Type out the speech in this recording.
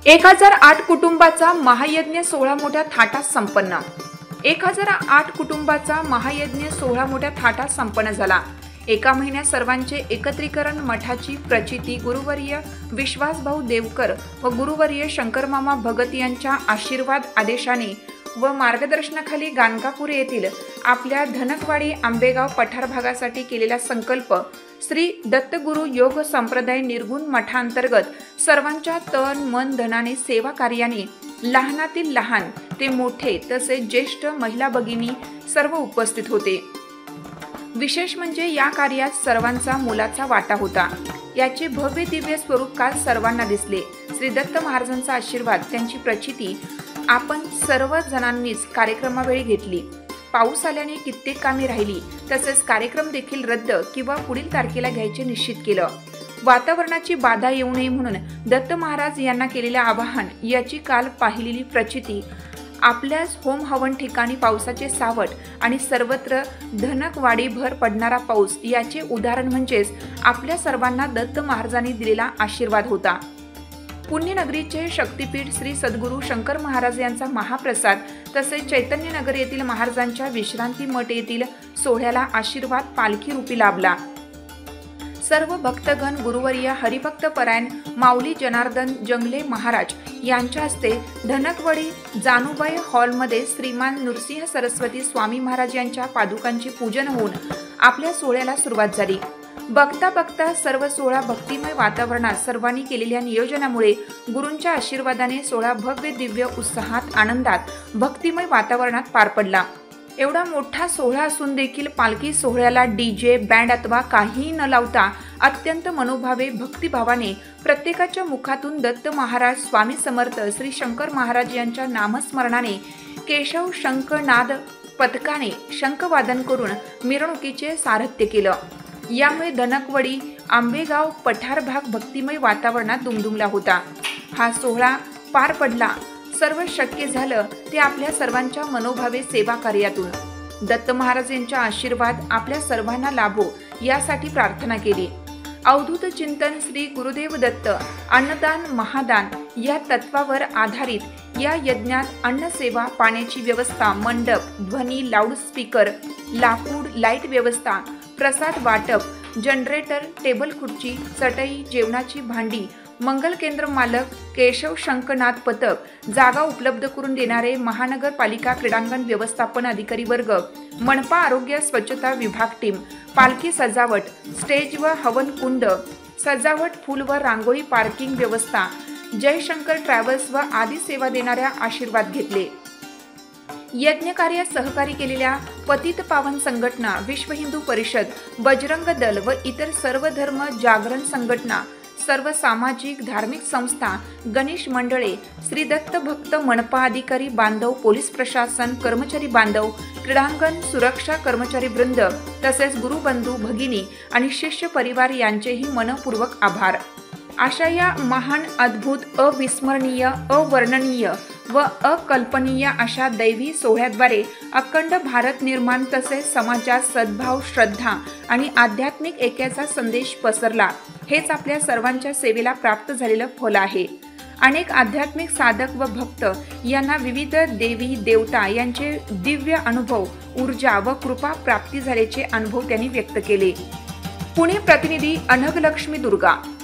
1008 कुटुंबाचा महायज्ञ सोहळा मोठ्या थाटात संपन्न। 1008 कुटुंबाचा महायज्ञ सोहळा मोठ्या थाटात संपन्न झाला। एका महिन्यात सर्वांचे एकत्रीकरण मठाची प्रचिती गुरुवर्य विश्वासभाऊ देवकर व गुरुवर्य शंकरमामा भगत यांच्या आशीर्वाद आदेशाने व मार्गदर्शनाखाली गाणगापूर येथील आपल्या धनकवाडी आंबेगाव पठार भागासाठी केलेला संकल्प श्री दत्तगुरु योग संप्रदाय निर्गुण मठांतर्गत सर्वांच्या तन मन धनाने सेवा कार्याने लहानातील लहान ते मोठे तसेच ज्येष्ठ महिला भगिनी सर्व उपस्थित होते। विशेष म्हणजे या कार्यात सर्वांचा मोलाचा वाटा होता। याचे भव्य दिव्य स्वरूप काल सर्वांना दिसले। श्री दत्त महाराजांचा आशीर्वाद त्यांची प्रचिती आपण सर्व जणांनीच कार्यक्रमावेळी घेतली। पाऊस आल्याने कित्येक कामे राहिली, तसेच कार्यक्रम देखील रद्द किंवा पुढील तारखेला घ्यायचे निश्चित केलं। वातावरणाची बाधा येऊ नये म्हणून दत्त महाराज यांना केलेले आवाहन याची काल पाहिलेली प्रचिती आपल्याच होम हवन ठिकाणी पावसाचे सावट आणि सर्वत्र धनकवाडी भर पडणारा पाऊस याचे उदाहरण म्हणजेच आपल्या सर्वांना दत्त महाराजांनी दिलेला आशीर्वाद होता। पुण्यनगरीचे शक्तीपीठ श्री सद्गुरू शंकर महाराज यांचा महाप्रसाद तसेच चैतन्यनगर येथील महाराजांच्या विश्रांती मठ येथील सोहळ्याला आशीर्वाद पालखी रूपी लाभला। सर्व भक्तगण गुरुवर्य हरिभक्त परायण माऊली जनार्दन जंगले महाराज यांच्या हस्ते धनकवाडी जानुबाई हॉलमध्ये श्रीमान नृसिंह सरस्वती स्वामी महाराज यांच्या पादुकांचे पूजन होऊन आपल्या सोहळ्याला सुरुवात झाली। बघता बघता सर्व सोहळा भक्तिमय वातावरणात सर्वांनी केलेल्या नियोजनामुळे गुरूंच्या आशीर्वादाने सोहळा भव्य दिव्य उत्साहात आनंदात भक्तिमय वातावरणात पार पडला। एवढा मोठा सोहळा असून देखील पालखी सोहळ्याला डीजे बँड अथवा काहीही न लावता अत्यंत मनोभावे भक्तिभावाने प्रत्येकाच्या मुखातून दत्त महाराज स्वामी समर्थ श्री शंकर महाराज यांच्या नामस्मरणाने केशव शंखनाद पथकाने शंखवादन करून मिरवणुकीचे सारथ्य केलं। यामुळे धनकवाडी आंबेगाव पठार भाग भक्तिमय वातावरणात दुमदुमला होता। हा सोहळा पार पडला सर्व शक्य झालं ते आपल्या सर्वांच्या मनोभावे सेवा कार्यातून। दत्त महाराज यांचा आशीर्वाद आपल्या सर्वांना लाभो यासाठी प्रार्थना केली। अवधूत चिंतन श्री गुरुदेव दत्त अन्नदान महादान या तत्वावर आधारित या यज्ञात अन्नसेवा पाण्याची व्यवस्था मंडप ध्वनी लाऊडस्पीकर लाकूड लाईट व्यवस्था प्रसाद वाटप जनरेटर टेबल खुर्ची चटई जेवणाची भांडी मंगल केंद्र मालक केशव शंखनाद पथक जागा उपलब्ध करून देणारे महानगरपालिका क्रीडांगण व्यवस्थापन अधिकारी वर्ग मनपा आरोग्य स्वच्छता विभाग टीम पालखी सजावट स्टेज व हवन कुंड सजावट फूल व रांगोळी पार्किंग व्यवस्था जयशंकर ट्रॅव्हल्स व आदी सेवा देणाऱ्या आशीर्वाद घेतले। यज्ञ कार्यात सहकारी केलेल्या पतित पावन संघटना विश्व हिंदू परिषद बजरंग दल व इतर सर्व धर्म जागरण संघटना सर्व सामाजिक धार्मिक संस्था गणेश मंडळे श्री दत्त भक्त मनपा अधिकारी बांधव पोलीस प्रशासन कर्मचारी बांधव क्रीडांगण सुरक्षा कर्मचारी वृंद तसेच गुरुबंधू भगिनी आणि शिष्य परिवार यांचेही मनपूर्वक आभार। अशा या महान अद्भुत अविस्मरणीय अवर्णनीय व अकल्पनीय अशा दैवी सोहळ्याद्वारे अखंड भारत निर्माण तसेच समाजात सद्भाव श्रद्धा आणि आध्यात्मिक ऐक्याचा संदेश पसरला हेच आपल्या सर्वांच्या सेवेला प्राप्त झालेलं फल आहे। अनेक आध्यात्मिक साधक व भक्त यांना विविध देवी देवता यांचे दिव्य अनुभव ऊर्जा व कृपा प्राप्ती झाल्याचे अनुभव त्यांनी व्यक्त केले। पुणे प्रतिनिधी अनघलक्ष्मी दुर्गा।